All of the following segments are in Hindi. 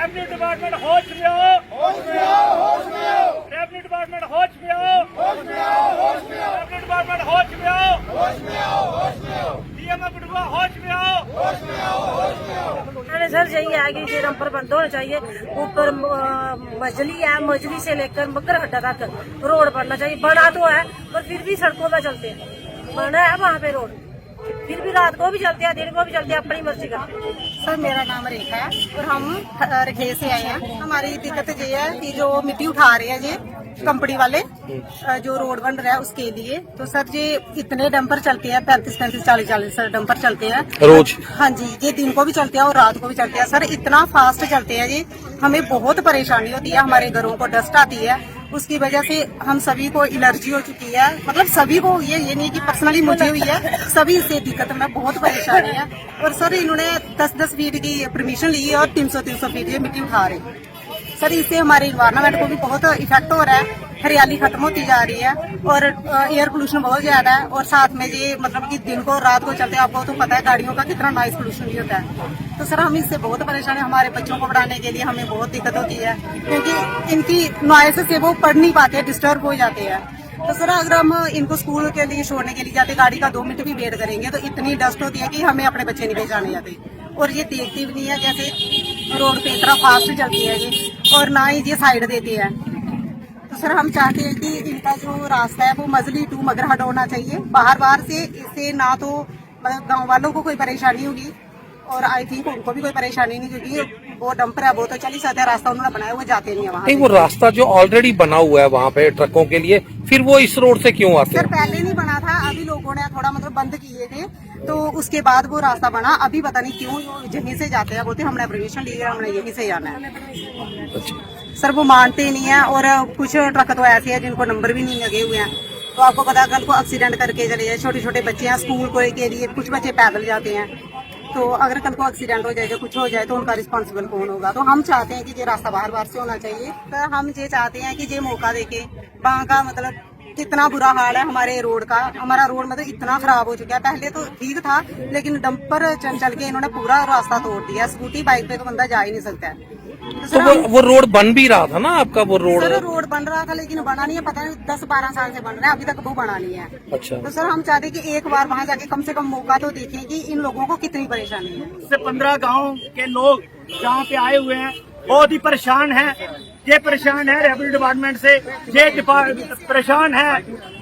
रेवेन्यू डिपार्टमेंट होश में आओ, होश में आओ, होश में आओ। रेवेन्यू डिपार्टमेंट होश में आओ, होश में आओ, होश में आओ। रेवेन्यू डिपार्टमेंट होश में आओ, होश में आओ, होश में आओ। डीएमओ कठुआ होश में आओ, होश में आओ, होश में आओ। मैंने सर चाहिए आगे ये डंपर बंद होना चाहिए। ऊपर मजली है, मजली से लेकर मकर हड्डा तक रोड बनना चाहिए। बना तो है पर फिर भी सड़कों पर चलते हैं, बना है वहाँ पे रोड, फिर भी रात को भी चलते हैं, दिन को भी चलते हैं, अपनी मर्जी करते हैं। सर मेरा नाम रेखा है और हम रखे से आए हैं। हमारी दिक्कत ये है कि जो मिट्टी उठा रहे हैं ये कंपनी वाले, जो रोड बन रहा है उसके लिए, तो सर ये इतने डंपर चलते हैं, 35-35, 40-40 डंपर चलते हैं रोज। हाँ जी, ये दिन को भी चलते हैं और रात को भी चलते हैं। सर इतना फास्ट चलते हैं ये, हमें बहुत परेशानी होती है, हमारे घरों को डस्ट आती है, उसकी वजह से हम सभी को एलर्जी हो चुकी है। मतलब सभी को हुई है, ये नहीं कि पर्सनली मुझे हुई है, सभी से दिक्कत में बहुत परेशानी है। और सर इन्होंने 10-10 फीट की परमिशन ली है और 300-300 फीट ये मिट्टी उठा रहे। सर इससे हमारे इन्वायरमेंट को भी बहुत इफेक्ट हो रहा है, हरियाली खत्म होती जा रही है और एयर पोल्यूशन बहुत ज्यादा है। और साथ में ये मतलब कि दिन को रात को चलते हैं, आपको तो पता है गाड़ियों का कितना नॉइज पोल्यूशन भी होता है। तो सर हम इससे बहुत परेशान है, हमारे बच्चों को पढ़ाने के लिए हमें बहुत दिक्कत होती है, क्योंकि इनकी नॉइज से वो पढ़ नहीं पाते, डिस्टर्ब हो जाते हैं। तो सर अगर हम इनको स्कूल के लिए छोड़ने के लिए जाते, गाड़ी का 2 मिनट भी वेट करेंगे तो इतनी डस्ट होती है कि हमें अपने बच्चे नहीं भेजाने जाते। और ये देखती भी नहीं है, जैसे रोड पे इतना फास्ट चलती है ये, और ना ही ये साइड देती है। तो सर हम चाहते हैं कि इनका जो रास्ता है वो मजली टू मगरहट होना चाहिए। बाहर से इससे ना तो मतलब गाँव वालों को कोई परेशानी होगी और आई थिंक उनको भी कोई परेशानी नहीं, क्योंकि वो डंपर है, वो तो चल ही जाते हैं, रास्ता उन्होंने बनाया, वो जाते नहीं है वहाँ। नहीं, वो रास्ता जो ऑलरेडी बना हुआ है वहाँ पे ट्रकों के लिए, फिर वो इस रोड से क्यों आते सर हैं? पहले नहीं बना था, अभी लोगों ने थोड़ा मतलब बंद किए थे, तो उसके बाद वो रास्ता बना। अभी पता नहीं क्यों यहीं से जाते हैं, बोलते हमने परमिशन ली है, हमने यहीं से जाना है। सर वो मानते नहीं है। और कुछ ट्रक तो ऐसे हैं जिनको नंबर भी नहीं लगे हुए हैं, तो आपको पता है कल को एक्सीडेंट करके चले जाए। छोटे छोटे बच्चे हैं, स्कूल को के लिए कुछ बच्चे पैदल जाते हैं, तो अगर कल को एक्सीडेंट हो जाएगा, कुछ हो जाए तो उनका रिस्पॉन्सिबल कौन होगा। तो हम चाहते हैं कि ये रास्ता बाहर से होना चाहिए। तो हम ये चाहते हैं कि ये मौका देके, वहाँ का मतलब कितना बुरा हाल है हमारे रोड का। हमारा रोड मतलब इतना खराब हो चुका है, पहले तो ठीक था लेकिन डंपर चल के इन्होंने पूरा रास्ता तोड़ दिया। स्कूटी बाइक पे तो बंदा जा ही नहीं सकता है। तो वो रोड बन भी रहा था ना आपका, वो रोड? सर रोड बन रहा था लेकिन बना नहीं है, पता नहीं 10-12 साल से बन रहा है, अभी तक वो बना नहीं है। अच्छा। तो सर हम चाहते हैं कि एक बार वहाँ जाके कम से कम मौका तो देखें कि इन लोगों को कितनी परेशानी है। 15 गाँव के लोग जहाँ पे आए हुए हैं बहुत ही परेशान है। ये परेशान है रेवेन्यू डिपार्टमेंट से, ये परेशान है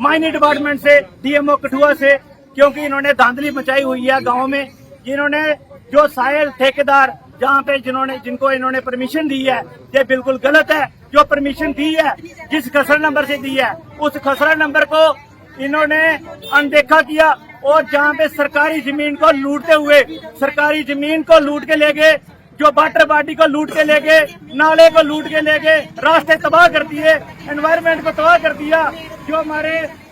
माइनिंग डिपार्टमेंट से, डीएमओ कठुआ से, क्योंकि इन्होंने धांधली मचाई हुई है गाँव में। जिन्होंने जो सायल ठेकेदार जहाँ पे जिनको इन्होंने परमिशन दी है, ये बिल्कुल गलत है। जो परमिशन दी है, जिस खसरा नंबर से दी है, उस खसरा नंबर को इन्होंने अनदेखा किया और जहाँ पे सरकारी जमीन को लूटते हुए, सरकारी जमीन को लूट के ले गए, जो वाटर बॉडी को लूट के ले गए, नाले को लूट के ले गए, रास्ते तबाह कर दिए, एनवायरनमेंट को तबाह कर दिया। जो हमारे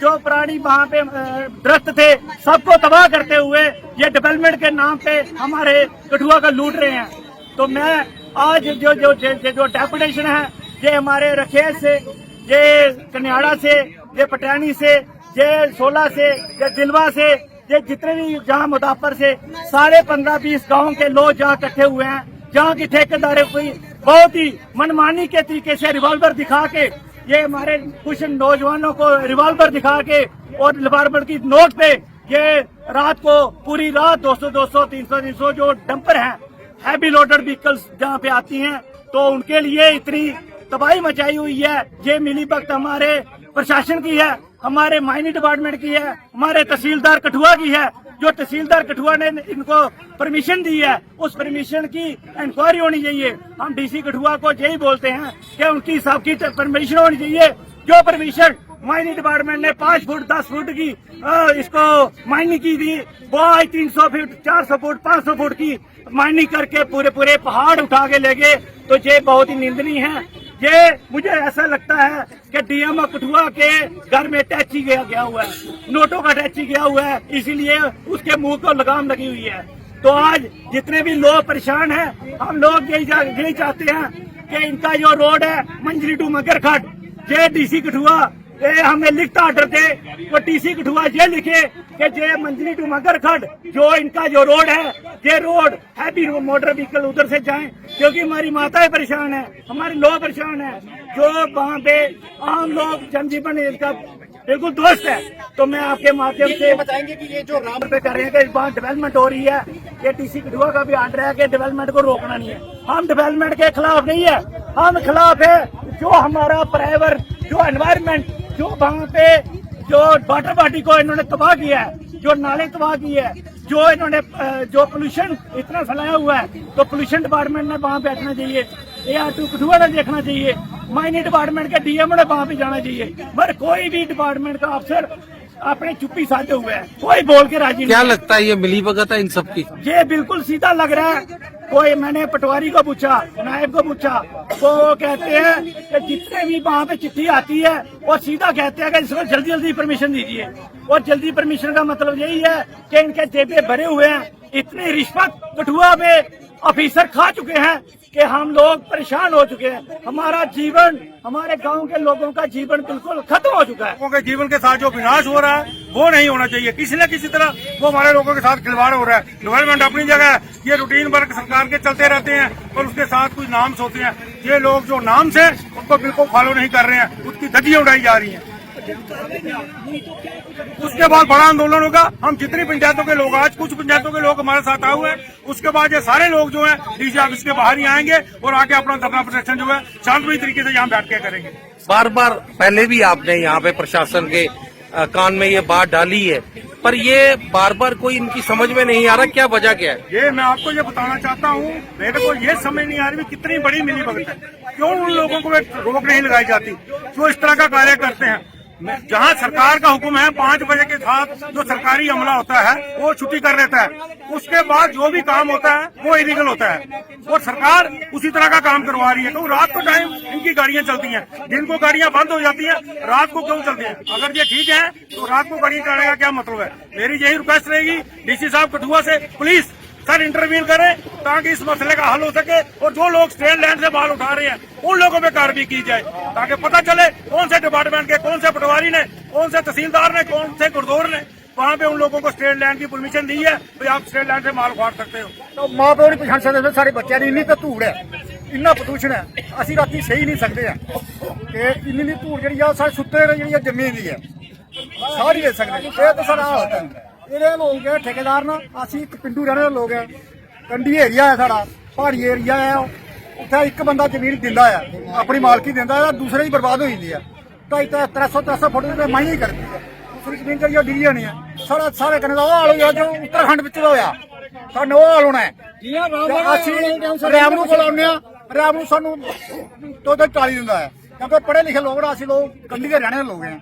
जो प्राणी वहाँ पे दरख्त थे, सबको तबाह करते हुए ये डेवलपमेंट के नाम पे हमारे कठुआ का लूट रहे हैं। तो मैं आज जो डेपुटेशन है, ये हमारे रखेल से, ये कन्याड़ा से, ये पटियानी से, ये सोला से, ये दिलवा से, ये जितने भी जहाँ मुदाफर से सारे 15-20 गाँव के लोग जहाँ इकट्ठे हुए हैं, जहाँ की ठेकेदारी हुई बहुत ही मनमानी के तरीके से रिवॉल्वर दिखा के, ये हमारे कुछ नौजवानों को रिवॉल्वर दिखा के और रिवॉल्वर की नोट पे ये रात को पूरी रात 200-200, 300-300 जो डंपर हैं, हैवी लोडेड व्हीकल्स जहाँ पे आती हैं, तो उनके लिए इतनी तबाही मचाई हुई है। ये मिली भगत हमारे प्रशासन की है, हमारे माइनिंग डिपार्टमेंट की है, हमारे तहसीलदार कठुआ की है। जो तहसीलदार कठुआ ने इनको परमिशन दी है, उस परमिशन की इंक्वायरी होनी चाहिए। हम डीसी कठुआ को यही बोलते हैं कि उनकी सबकी परमिशन होनी चाहिए। जो परमिशन माइनिंग डिपार्टमेंट ने 5 फुट 10 फुट की इसको माइनिंग की थी, वो आज 300 फुट 400 फुट 500 फुट की माइनिंग करके पूरे पहाड़ उठा के ले गए। तो ये बहुत ही निंदनीय है। ये मुझे ऐसा लगता है कि डीएमओ कठुआ के घर में टैची गया हुआ है, नोटों का टैची गया हुआ है, इसीलिए उसके मुंह को लगाम लगी हुई है। तो आज जितने भी लोग परेशान हैं, हम लोग यही चाहते हैं कि इनका जो रोड है मंजरी टू मगरखट, ये डीसी कठुआ हमें लिखता ऑर्डर दे, वो डीसी कठुआ ये लिखे कि जे मंजली टू मगरखड़ जो इनका जो रोड है, ये रोड हैवी मोटर व्हीकल उधर से जाएं, क्योंकि हमारी माताएं परेशान है, हमारे लोग परेशान है, जो वहाँ पे आम लोग जनजीवन इसका बिल्कुल दोस्त है। तो मैं आपके माध्यम से बताएंगे कि ये जो राम पे कर रहे हैं कि इस बार डेवलपमेंट हो रही है, ये टीसी कठुआ का भी आर्डर है कि डेवलपमेंट को रोकना नहीं है। हम डेवलपमेंट के खिलाफ नहीं है, हम खिलाफ है जो हमारा पर्यावरण, जो एनवायरमेंट, जो वहाँ पे जो वाटर बॉडी को इन्होंने तबाह किया है, जो नाले तबाह किए हैं, जो इन्होंने जो पोल्यूशन इतना फैलाया हुआ है, तो पोल्यूशन डिपार्टमेंट ने वहाँ पे हटना चाहिए, AR2 कठुआ ने देखना चाहिए, माइनिंग डिपार्टमेंट के डीएम ने वहाँ पे जाना चाहिए, मगर कोई भी डिपार्टमेंट का अफसर अपने चुप्पी साधे हुए हैं, कोई बोल के राजी क्या नहीं। लगता है ये मिली भगत है इन सब की? ये बिल्कुल सीधा लग रहा है। कोई मैंने पटवारी को पूछा, नायब को पूछा, तो वो कहते हैं कि जितने भी वहाँ पे चिट्ठी आती है वो सीधा कहते हैं कि इसको जल्दी जल्दी परमिशन दीजिए। और जल्दी परमिशन का मतलब यही है कि इनके जेबे भरे हुए हैं, इतनी रिश्वत कठुआ में ऑफिसर खा चुके हैं कि हम लोग परेशान हो चुके हैं। हमारा जीवन, हमारे गांव के लोगों का जीवन बिल्कुल खत्म हो चुका है। लोगों के जीवन के साथ जो विनाश हो रहा है वो नहीं होना चाहिए, किसी न किसी तरह वो हमारे लोगों के साथ खिलवाड़ हो रहा है। डेवलपमेंट अपनी जगह है, ये रूटीन वर्क सरकार के चलते रहते हैं और उसके साथ कुछ नाम्स होते हैं। ये लोग जो नाम्स है उनको बिल्कुल फॉलो नहीं कर रहे हैं, उसकी धज्जियां उड़ाई जा रही हैं। उसके बाद बड़ा आंदोलन होगा। हम जितनी पंचायतों के लोग, आज कुछ पंचायतों के लोग हमारे साथ आए हुए हैं, उसके बाद ये सारे लोग जो हैं डीसी ऑफिस के बाहर ही आएंगे और आके अपना धरना प्रदर्शन जो है शांतमयी तरीके से यहाँ बैठ के करेंगे। बार बार पहले भी आपने यहाँ पे प्रशासन के कान में ये बात डाली है, पर ये बार बार कोई इनकी समझ में नहीं आ रहा, क्या वजह क्या है? ये मैं आपको ये बताना चाहता हूँ, मेरे को ये समझ नहीं आ रही कितनी बड़ी मिली भगत है, क्यों उन लोगों को रोक नहीं लगाई जाती जो इस तरह का कार्य करते हैं। जहाँ सरकार का हुक्म है 5 बजे के साथ जो सरकारी अमला होता है वो छुट्टी कर लेता है, उसके बाद जो भी काम होता है वो इलीगल होता है और सरकार उसी तरह का काम करवा रही है। तो रात को टाइम इनकी गाड़ियां चलती हैं, दिन को गाड़ियां बंद हो जाती हैं, रात को क्यों चलती हैं? अगर ये ठीक है तो रात को गाड़ियां चलाने का क्या मतलब है? मेरी यही रिक्वेस्ट रहेगी डीसी साहब कठुआ से, प्लीज सर इंटरवीन करें ताकि इस मसले का हल हो सके और जो लोग स्टेट लैंड से बाल उठा रहे हैं उन लोगों पे कार्रवाई की जाए, ताकि पता चले कौन से डिपार्टमेंट के, कौन से पटवारी ने, कौन से तहसीलदार ने, कौन से गुरदौर ने वहाँ पे उन लोगों को स्टेट लैंड की परमिशन दी है तो आप स्टेट लैंड से माल उखाड़ सकते हो। तो माँ प्यो नहीं पछाण सकते, सारे बच्चों की इन्नी तो धूड़ है, इन्ना प्रदूषण है, असं राती सही नहीं सकते हैं कि इन्नी धूड़ जी सुते जी जमी दी है सारी ले सकते। ये तो सारा हालत है। ये लोग है ठेकेदार ना, असी एक पिंडू रहने वाले लोग है, कंडी एरिया है साड़ा, पहाड़ी एरिया है, उत्थे एक बंदा जमीन दिंदा है, अपनी मालकी दिंदा है, दूसरे ही बर्बाद हो जाती है। 250-300 फुट माही करती है, दूसरी जमीन जी डिगी होनी है। सारे कहने का हाल हो जो उत्तराखंड में होया, सानू वो हाल होना है। असं रैवन्यू को आने, रैवन्यू सानू 240 दिंदा है, क्योंकि पढ़े लिखे लोग असं लोग कंडी के रहने लोग हैं।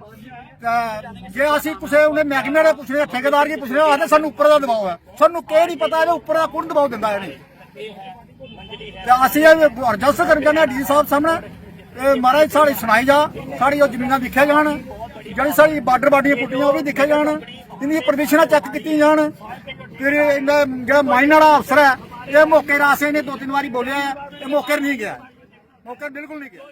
जे असं किसी उन्हें महकमे ने पुछने, ठेकेदार की पुछने, आते सानू उपर का दबाव है, सानू कह नहीं पता है उपर का कौन दबाव दिंदा है। असं एडजस्ट कर चाहते डी साहब सामने, महाराज साड़ी सुनाई जा, साड़ी जमीन दिखे जान, जी साड़ी बार्डर बाडियां पुट्टियां वो भी दिखे जान, इनकी परमिशन चेक की जान। फिर जो माइन वाला अफसर है ये मौके रास्ते ने 2-3 बारी बोलिया है, मौके नहीं गया, मौके बिल्कुल नहीं गया।